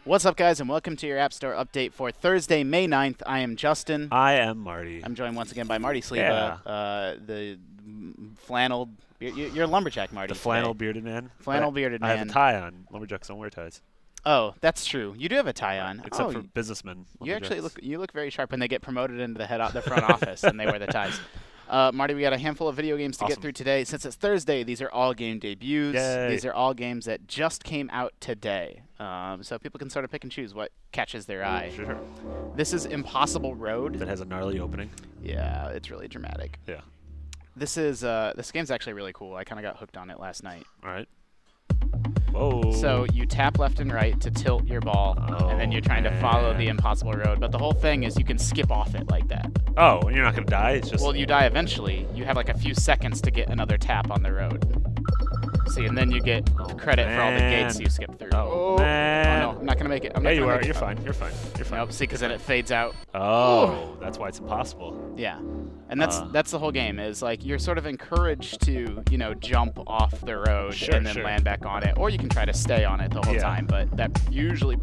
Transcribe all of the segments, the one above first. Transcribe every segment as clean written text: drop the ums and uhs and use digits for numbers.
What's up, guys, and welcome to your App Store update for Thursday, May 9th. I am Justin. I am Marty. I'm joined once again by Marty Sleva, the flannel. You're a lumberjack, Marty. The flannel bearded man. Flannel bearded man. I have a tie on. Lumberjacks don't wear ties. Oh, that's true. You do have a tie on. Except for businessmen. You actually look very sharp when they get promoted into the front office and they wear the ties. Marty, we got a handful of video games to get through today. Since it's Thursday, these are all game debuts. Yay. These are all games that just came out today. So people can sort of pick and choose what catches their eye. Sure. This is Impossible Road. That has a gnarly opening. Yeah, it's really dramatic. Yeah. This game's actually really cool. I kind of got hooked on it last night. All right. Whoa. So you tap left and right to tilt your ball, and then you're trying to follow the impossible road. But the whole thing is you can skip off it like that. Oh, and you're not going to die? It's just... Well, you die eventually. You have like a few seconds to get another tap on the road. See, and then you get credit for all the gates you skip through. Oh, man. Oh, no, I'm not going to make it. Yeah, you are. You're fine. You're fine. You're fine. Nope, see, because then it fades out. Oh, that's why it's impossible. Yeah. And that's the whole game, is like you're sort of encouraged to, jump off the road and then land back on it. Or you can try to stay on it the whole time, but that usually...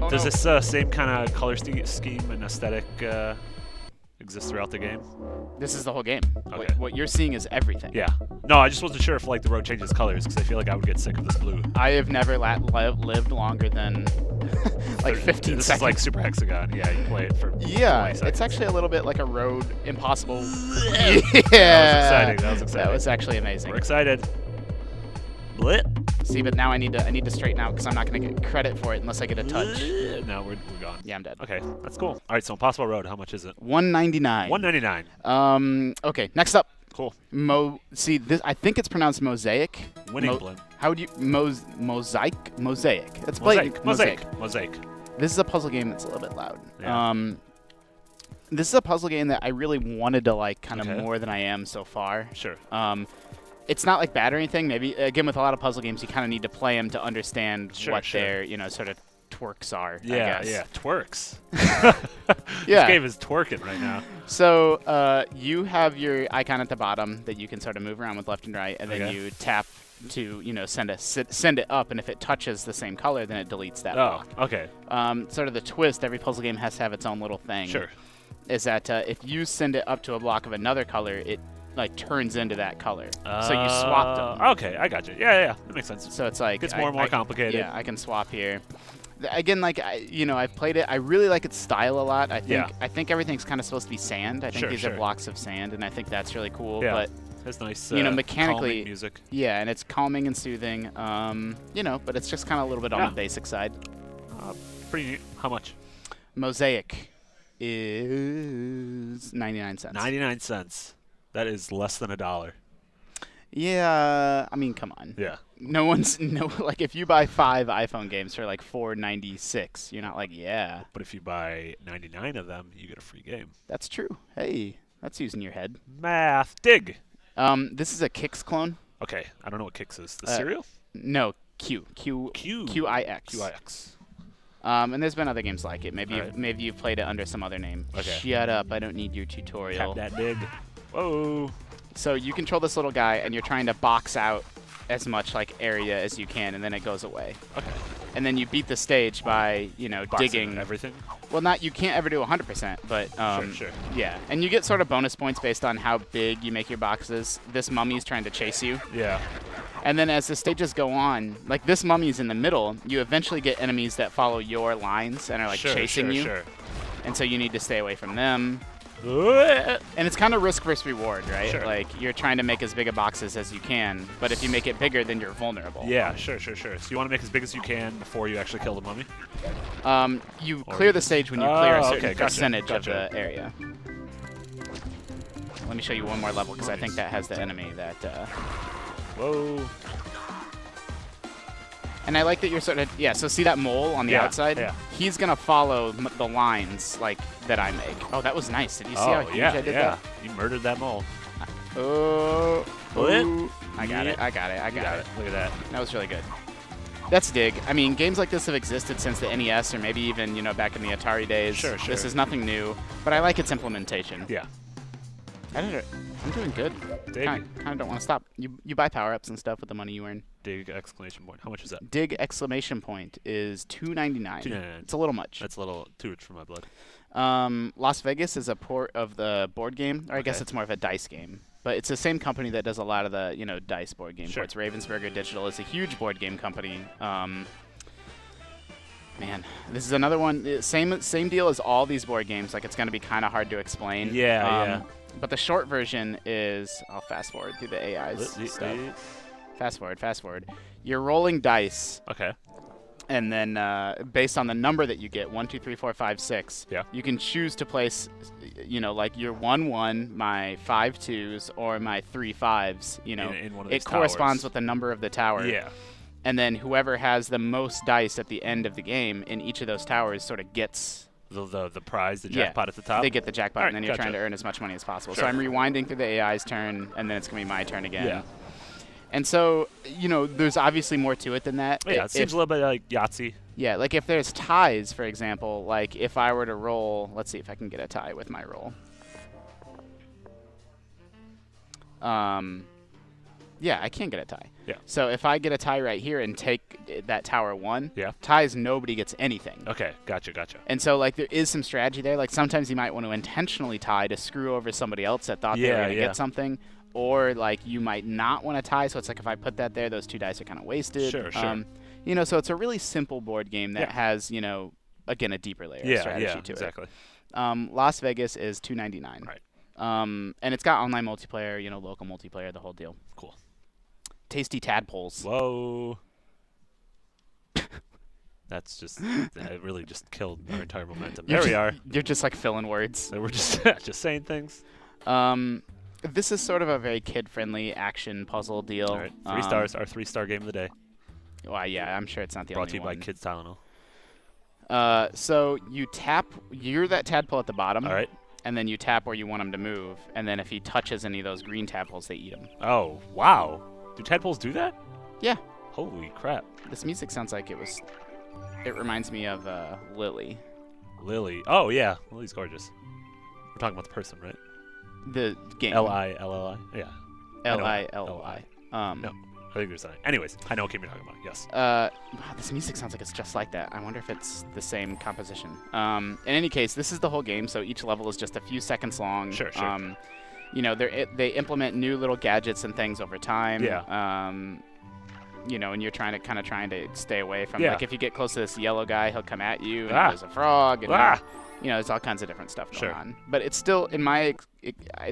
Does this same kind of color scheme and aesthetic exist throughout the game? This is the whole game. Okay. What you're seeing is everything. Yeah. No, I just wasn't sure if the road changes colors, because I feel like I would get sick of this blue. I have never lived longer than like 15 seconds. This is like Super Hexagon. Yeah, you play it for 20 seconds. It's actually a little bit like a road impossible. Yeah. That was exciting. That was exciting. That was actually amazing. We're excited. Blit. See, but now I need to straighten out because I'm not going to get credit for it unless I get a touch. No, we're gone. Yeah, I'm dead. Okay, that's cool. All right, so Impossible Road, how much is it? $199. $199. Okay, next up. Cool. See, this, I think it's pronounced Mosaic. Winning blend. How would you Mosaic? It's Mosaic. Mosaic. This is a puzzle game that's a little bit loud. Yeah. This is a puzzle game that I really wanted to like kind of more than I am so far. Sure. It's not like bad or anything. Maybe again with a lot of puzzle games, you kind of need to play them to understand what their sort of twerks are. Yeah, I guess. yeah, twerks. Yeah. This game is twerking right now. So you have your icon at the bottom that you can sort of move around with left and right, and then you tap to send it up, and if it touches the same color, then it deletes that block. Okay. Sort of the twist. Every puzzle game has to have its own little thing. Sure. Is that if you send it up to a block of another color, it like turns into that color. So you swap them. Okay, I got you. Yeah, that makes sense. So it's like it's more and more complicated. Yeah, I can swap here. Again, like I've played it. I really like its style a lot. I think everything's kind of supposed to be sand. I think these are blocks of sand, and I think that's really cool. Yeah. But it's nice. Mechanically, calming music. Yeah, and it's calming and soothing. But it's just kind of a little bit on the basic side. Pretty neat. How much? Mosaic is 99 cents. 99 cents. That is less than $1. Yeah, I mean, come on. Yeah. Like if you buy 5 iPhone games for like $4.96, you're not like, yeah. But if you buy 99 of them, you get a free game. That's true. Hey, that's using your head. Math. Dig. This is a Kix clone. Okay, I don't know what Kix is. The cereal? No, QIX. QIX. And there's been other games like it. Maybe you've played it under some other name. Okay. Shut up! I don't need your tutorial. Tap that dig. Whoa. So you control this little guy, and you're trying to box out as much like area as you can, and then it goes away. Okay. And then you beat the stage by digging everything. Well, you can't ever do 100%, but sure. Yeah, and you get sort of bonus points based on how big you make your boxes. This mummy's trying to chase you. Yeah. And then as the stages go on, like this mummy's in the middle, you eventually get enemies that follow your lines and are like chasing you. Sure. And so you need to stay away from them. And it's kind of risk versus reward, right? Sure. Like you're trying to make as big a boxes as you can, but if you make it bigger, then you're vulnerable. Yeah, sure. So you want to make as big as you can before you actually kill the mummy? You clear the stage when you clear a certain gotcha. percentage of the area. Let me show you one more level because I think that has the enemy that... Whoa. And I like that you're sort of, so see that mole on the outside? Yeah. He's going to follow the lines like that I make. Oh, that was nice. Did you see how huge I did that? You murdered that mole. Oh. I got it. Look at that. That was really good. That's Dig. I mean, games like this have existed since the NES or maybe even, back in the Atari days. Sure. This is nothing new, but I like its implementation. Yeah. I'm doing good. Dig. Kind of don't want to stop. You buy power-ups and stuff with the money you earn. Dig exclamation point. How much is that? Dig exclamation point is $2.99. $2.99. It's a little much. That's a little too rich for my blood. Las Vegas is a port of the board game, or I guess it's more of a dice game. But it's the same company that does a lot of the dice board game ports. Ravensburger Digital is a huge board game company. Man, this is another one. Same deal as all these board games. Like, it's going to be kind of hard to explain. Yeah. But the short version is, I'll fast forward through the AI's stuff. Fast forward. You're rolling dice. Okay. And then based on the number that you get, 1, 2, 3, 4, 5, 6, you can choose to place, like your 1-1, my 5 2s, or my 3 5s. In one of these it corresponds with the number of the tower. Yeah. And then whoever has the most dice at the end of the game in each of those towers sort of gets the prize, the jackpot at the top. They get the jackpot, and then you're trying to earn as much money as possible. So I'm rewinding through the AI's turn, and then it's going to be my turn again. Yeah. And so, there's obviously more to it than that. Yeah, it seems a little bit like Yahtzee. Yeah, like if there's ties, for example, like if I were to roll, let's see if I can get a tie with my roll. Yeah, I can get a tie. Yeah. So if I get a tie right here and take that tower 1, yeah, ties, nobody gets anything. Okay, gotcha. And so, like, there is some strategy there. Like, sometimes you might want to intentionally tie to screw over somebody else that thought they were going to get something. Or, like, you might not want to tie. So it's like if I put that there, those 2 dice are kind of wasted. Sure. So it's a really simple board game that has, again, a deeper layer of strategy to it. Exactly. Las Vegas is $2.99. Right. And it's got online multiplayer, local multiplayer, the whole deal. Cool. Tasty Tadpoles. Whoa. That's just, that really just killed our entire momentum. There we are. You're just like filling words. So we're just saying things. This is sort of a very kid-friendly action puzzle deal. All right. 3 stars, our 3-star game of the day. Well, yeah, I'm sure it's not the Brought only to you one. by Kids Tylenol. So you tap, you're that tadpole at the bottom. All right. And then you tap where you want him to move. And then if he touches any of those green tadpoles, they eat him. Oh, wow. Do tadpoles do that? Yeah. Holy crap. This music sounds like it reminds me of Lily. Lily. Oh, yeah. Lily's gorgeous. We're talking about the person, right? The game. L-I-L-L-I? Yeah. L-I-L-I. No. I think there's that. Anyways, I know what game you're talking about. Yes. Wow, this music sounds like it's just like that. I wonder if it's the same composition. In any case, this is the whole game, so each level is just a few seconds long. Sure. They implement new little gadgets and things over time. Yeah. And you're trying to stay away from. Like if you get close to this yellow guy, he'll come at you. And there's a frog. And there's all kinds of different stuff going on. But it's still, I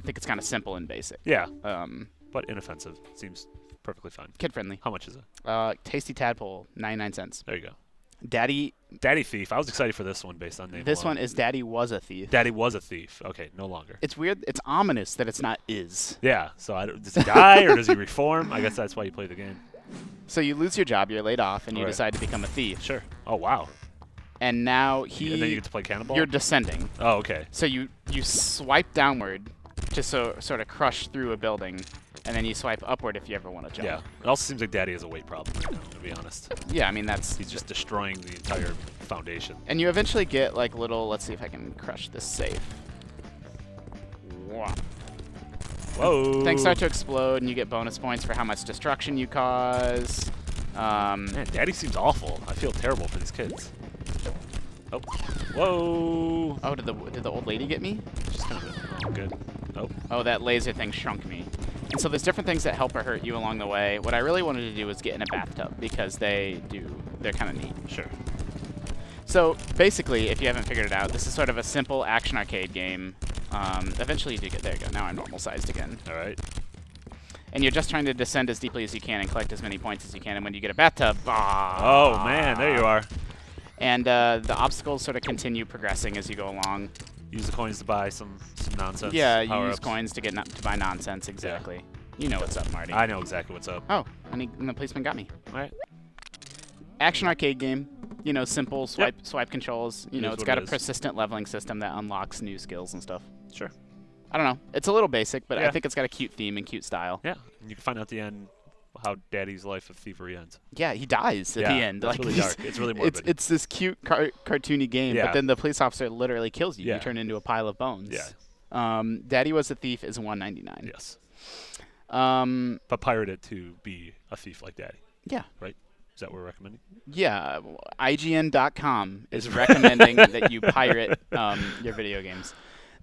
think it's kind of simple and basic. Yeah. But inoffensive. Seems perfectly fine. Kid-friendly. How much is it? Tasty Tadpole, 99 cents. There you go. Daddy Thief. I was excited for this one based on name. This one is Daddy Was a Thief. Daddy Was a Thief. Okay, no longer. It's weird. It's ominous that it's not is. Yeah. So does he die or does he reform? I guess that's why you play the game. So you lose your job. You're laid off, and you decide to become a thief. Sure. Oh wow. And now And then you get to play Cannonball? You're descending. Oh, okay. So you swipe downward to sort of crush through a building, and then you swipe upward if you ever want to jump. Yeah. It also seems like Daddy has a weight problem right now, to be honest. Yeah, I mean, he's just destroying the entire foundation. And you eventually get, like, little... Let's see if I can crush this safe. Whoa. Things start to explode, and you get bonus points for how much destruction you cause. Man, Daddy seems awful. I feel terrible for these kids. Oh. Whoa. Oh, did the old lady get me? She's kind of good. Oh. Oh, that laser thing shrunk me. And so there's different things that help or hurt you along the way. What I really wanted to do was get in a bathtub because they're kind of neat. Sure. So basically, if you haven't figured it out, this is sort of a simple action arcade game. Eventually you do get, there you go, now I'm normal sized again. All right. And you're just trying to descend as deeply as you can and collect as many points as you can. And when you get a bathtub, oh man, there you are. And the obstacles sort of continue progressing as you go along. Use the coins to buy some nonsense. Yeah, you use coins to buy nonsense, exactly. Yeah. You know what's up, Marty. I know exactly what's up. Oh, and the policeman got me. All right. Action arcade game. Simple swipe controls. It's got a persistent leveling system that unlocks new skills and stuff. Sure. I don't know. It's a little basic, but I think it's got a cute theme and cute style. Yeah, and you can find out at the end how Daddy's life of thievery ends. Yeah, he dies at the end. It's really dark. It's really morbid. It's this cute cartoony game, but then the police officer literally kills you. You turn into a pile of bones. Yeah. Daddy Was a Thief is $1.99. Yes. But pirate it to be a thief like Daddy. Yeah. Right? Is that what we're recommending? Yeah. IGN.com is recommending that you pirate your video games.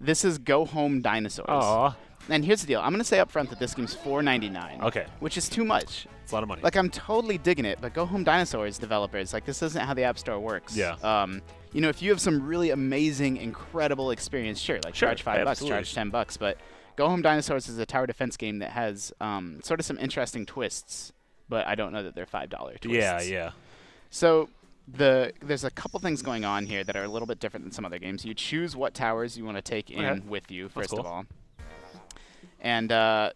This is Go Home Dinosaurs. Aww. And here's the deal. I'm going to say up front that this game's $4.99. Okay. Which is too much. It's a lot of money. Like, I'm totally digging it, but Go Home Dinosaurs developers, like, this isn't how the App Store works. Yeah. You know, if you have some really amazing, incredible experience, sure, like, charge $5, charge $10, but Go Home Dinosaurs is a tower defense game that has sort of some interesting twists, but I don't know that they're $5 twists. Yeah, yeah. So there's a couple things going on here that are a little bit different than some other games. You choose what towers you want to take in with you, first of all. And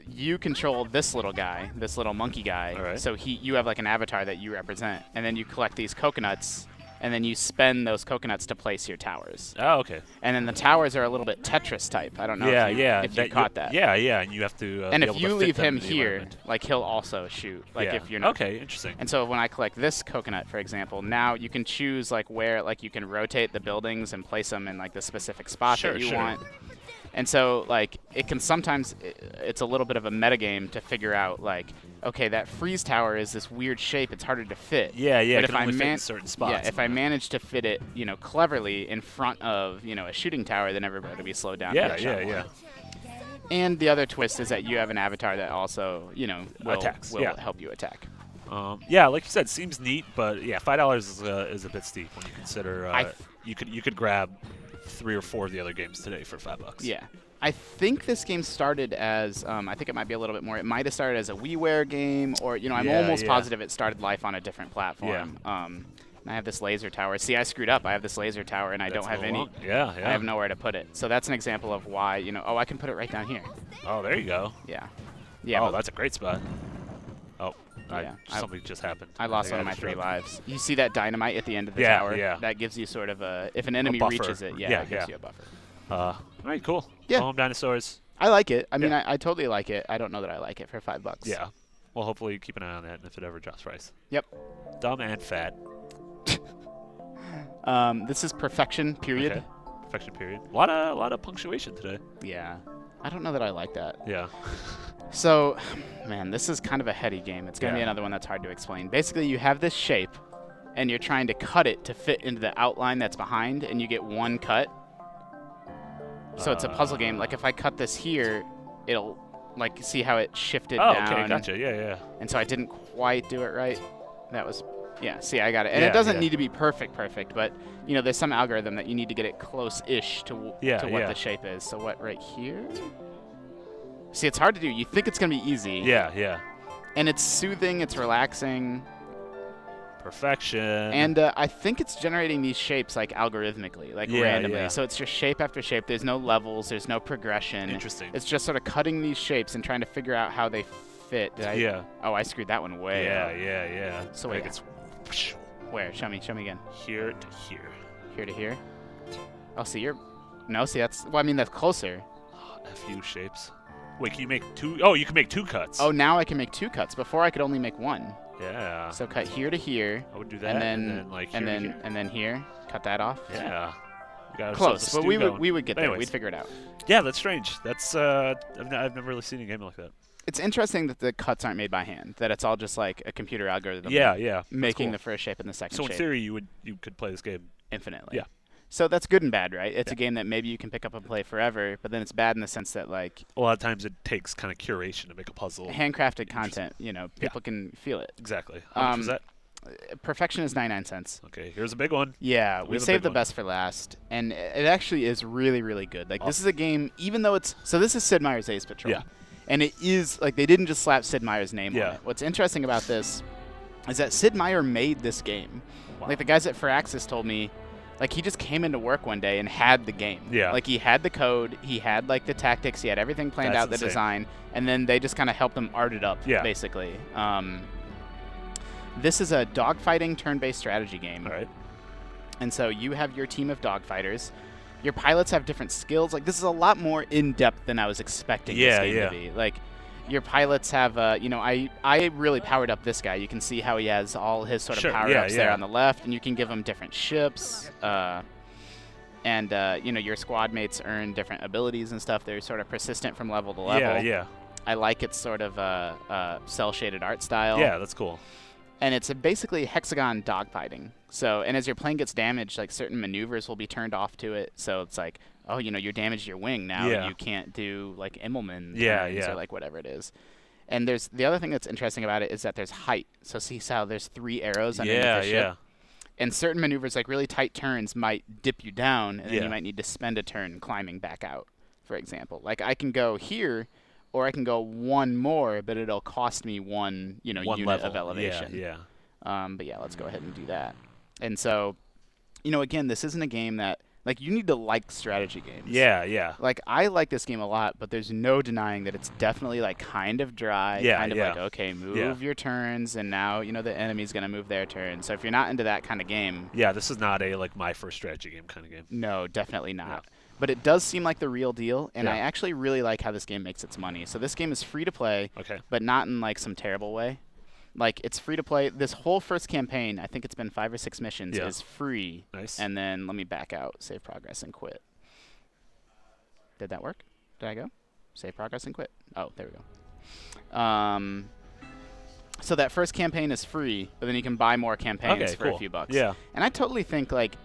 you control this little guy, this little monkey guy. All right. So you have like an avatar that you represent, and then you collect these coconuts, and then you spend those coconuts to place your towers. Oh, okay. And then the towers are a little bit Tetris type. I don't know if you caught that. Yeah, yeah, and you have to and if you leave him here, like, he'll also shoot. Like, if you're not. Okay, interesting. And so when I collect this coconut, for example, now you can choose like where, like, you can rotate the buildings and place them in like the specific spot that you want. And so, like, it can sometimes, it's a little bit of a metagame to figure out, like, okay, that freeze tower is this weird shape. It's harder to fit. Yeah, yeah. But it can only fit in certain spots. Yeah, if I manage to fit it, you know, cleverly in front of, you know, a shooting tower, then everybody will be slowed down. Yeah, yeah, yeah. And the other twist is that you have an avatar that also, you know, will help you attack. Yeah, like you said, seems neat, but yeah, $5 is a bit steep when you consider you could grab 3 or 4 of the other games today for $5. Yeah. I think this game started as, I think it might be a little bit more, it might have started as a WiiWare game, or, you know, I'm almost positive it started life on a different platform. Yeah. And I have this laser tower. See, I screwed up. I have this laser tower, and I don't have any. Yeah, yeah. I have nowhere to put it. So that's an example of why, you know, I can put it right down here. Oh, there you go. Yeah. Yeah. Oh, that's a great spot. Oh, something just happened. I lost one of my 3 lives. You see that dynamite at the end of the tower? Yeah. That gives you sort of a, if an enemy reaches it, it gives you a buffer. All right, cool. Yeah. Home Dinosaurs. I like it. I mean, I totally like it. I don't know that I like it for $5. Yeah. Well, hopefully keep an eye on that if it ever drops price. Yep. Dumb and fat. This is Perfection, period. Okay. Perfection, period. A lot of punctuation today. Yeah. I don't know that I like that. Yeah. So, man, this is kind of a heady game. It's going to be another one that's hard to explain. Basically, you have this shape, and you're trying to cut it to fit into the outline that's behind, and you get one cut. So it's a puzzle game. Like, if I cut this here, it'll, like, see how it shifted down. Oh, okay, gotcha. Yeah, yeah. And so I didn't quite do it right. That was, yeah, see, I got it. And it doesn't need to be perfect, but, you know, there's some algorithm that you need to get it close-ish to what the shape is. So what, right here? See, it's hard to do. You think it's going to be easy. Yeah, yeah. And it's soothing. It's relaxing. Perfection. And I think it's generating these shapes, like, algorithmically, like, randomly. Yeah. So it's just shape after shape. There's no levels. There's no progression. Interesting. It's just sort of cutting these shapes and trying to figure out how they fit. Oh, I screwed that one way up. Yeah. So wait. Where? Show me again. Here to here. Here to here? Oh, see, that's... Well, I mean, that's closer. A few shapes. Wait, can you make 2? Oh, you can make 2 cuts. Oh, now I can make 2 cuts. Before, I could only make 1. Yeah. So cut here to here. I would do that, and then like here and then here. Cut that off. Yeah. Close, but we would get there. We'd figure it out. Yeah, that's strange. That's I've never really seen a game like that. It's interesting that the cuts aren't made by hand. That it's all just like a computer algorithm. Yeah. Making the first shape and the second shape. So in theory, you could play this game infinitely. Yeah. So that's good and bad, right? It's a game that maybe you can pick up and play forever, but then it's bad in the sense that, like, a lot of times it takes kind of curation to make a puzzle. Handcrafted content, you know, people can feel it. Exactly. How much is that? Perfection is 99 cents. Okay, here's a big one. Yeah, we saved the best for last, and it actually is really, really good. Like, this is a game, even though it's... So this is Sid Meier's Ace Patrol. Yeah. And it is, like, they didn't just slap Sid Meier's name on it. What's interesting about this is that Sid Meier made this game. Wow. Like, the guys at Firaxis told me, like, he just came into work one day and had the game. Yeah. Like, he had the code, he had, like, the tactics, he had everything planned out, the design, and then they just kind of helped him art it up, basically. This is a dogfighting turn-based strategy game. All right. And so you have your team of dogfighters. Your pilots have different skills. Like, this is a lot more in-depth than I was expecting this game to be. Like, your pilots have, you know, I really powered up this guy. You can see how he has all his sort of power-ups there on the left, and you can give him different ships. And, you know, your squad mates earn different abilities and stuff. They're sort of persistent from level to level. Yeah, yeah. I like its sort of cell-shaded art style. Yeah, that's cool. And it's basically hexagon dogfighting. So, and as your plane gets damaged, like certain maneuvers will be turned off to it. So it's like, oh, you know, you're damaged your wing now. You can't do like Immelman turns or like whatever it is. And there's the other thing that's interesting about it is that there's height. So see how there's 3 arrows underneath the ship? Yeah. And certain maneuvers, like really tight turns, might dip you down, and then you might need to spend a turn climbing back out, for example. Like I can go here, or I can go one more, but it'll cost me one unit level of elevation. Yeah. But yeah, let's go ahead and do that. And so, you know, again, this isn't a game that, like, you need to like strategy games. Yeah, yeah. Like, I like this game a lot, but there's no denying that it's definitely, like, kind of dry. Yeah, kind of like, okay, move your turns, and now, you know, the enemy's going to move their turn. So if you're not into that kind of game. Yeah, this is not a, like, my first strategy game kind of game. No, definitely not. Yeah. But it does seem like the real deal, and I actually really like how this game makes its money. So this game is free to play, but not in, like, some terrible way. Like, it's free to play. This whole first campaign, I think it's been 5 or 6 missions, is free. Nice. And then let me back out, save progress, and quit. Did that work? Did I go? Save progress and quit. Oh, there we go. So that first campaign is free, but then you can buy more campaigns for a few bucks. Yeah. And I totally think, like,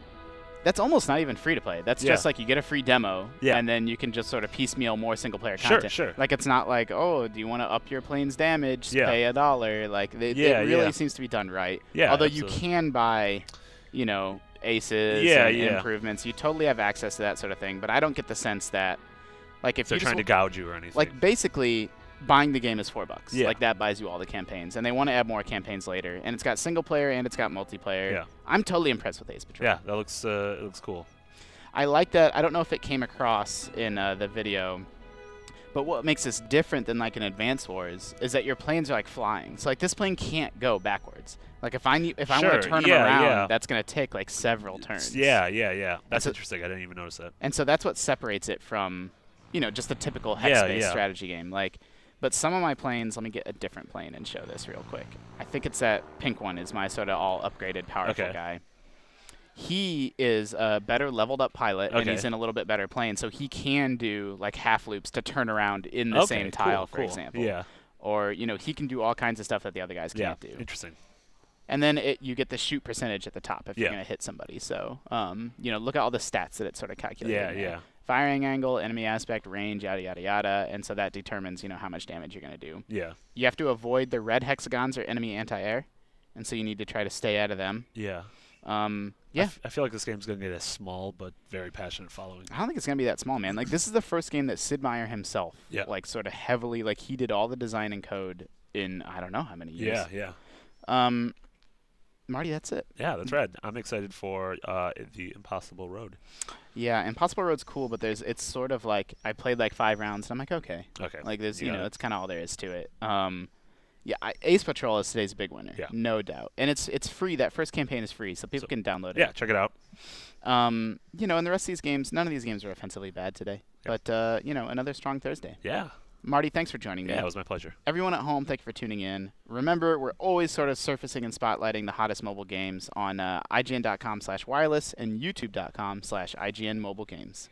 that's almost not even free to play. That's just like you get a free demo, and then you can just sort of piecemeal more single-player content. Sure. Like it's not like, oh, do you want to up your plane's damage? Pay $1. Like it really seems to be done right. Yeah. Although you can buy, you know, aces and improvements. You totally have access to that sort of thing. But I don't get the sense that, like, if they're trying to gouge you or anything. Like basically, buying the game is $4. Like that buys you all the campaigns, and they want to add more campaigns later. And it's got single player and it's got multiplayer. Yeah. I'm totally impressed with Ace Patrol. Yeah, that looks it looks cool. I like that. I don't know if it came across in the video, but what makes this different than like an Advance Wars is that your planes are like flying. So like this plane can't go backwards. Like if I want to turn them around, that's going to take like several turns. Yeah. That's interesting. I didn't even notice that. And so that's what separates it from, you know, just a typical hex-based strategy game. Like. But some of my planes, let me get a different plane and show this real quick. I think it's that pink one is my sort of all upgraded powerful guy. He is a better leveled up pilot, and he's in a little bit better plane, so he can do like half loops to turn around in the same tile, for example. Yeah. Or, you know, he can do all kinds of stuff that the other guys can't do. Interesting. And then you get the shoot percentage at the top if you're going to hit somebody. So, you know, look at all the stats that it sort of calculates. Yeah. Firing angle, enemy aspect, range, yada, yada, yada. And so that determines, you know, how much damage you're going to do. Yeah. You have to avoid the red hexagons or enemy anti-air. And so you need to try to stay out of them. Yeah. I feel like this game's going to get a small but very passionate following. I don't think it's going to be that small, man. Like, this is the first game that Sid Meier himself, like, sort of heavily, like, he did all the design and code in, I don't know how many years. Yeah. Marty, that's it. Yeah, that's rad. I'm excited for the Impossible Road. Yeah, Impossible Road's cool, but it's sort of like I played like 5 rounds, and I'm like, okay. Like there's, you know, that's kind of all there is to it. Yeah, Ace Patrol is today's big winner, no doubt, and it's free. That first campaign is free, so people can download it. Yeah, check it out. You know, and the rest of these games, none of these games are offensively bad today. But you know, another strong Thursday. Yeah. Marty, thanks for joining me. Yeah, it was my pleasure. Everyone at home, thank you for tuning in. Remember, we're always sort of surfacing and spotlighting the hottest mobile games on IGN.com/wireless and YouTube.com/IGN mobile games.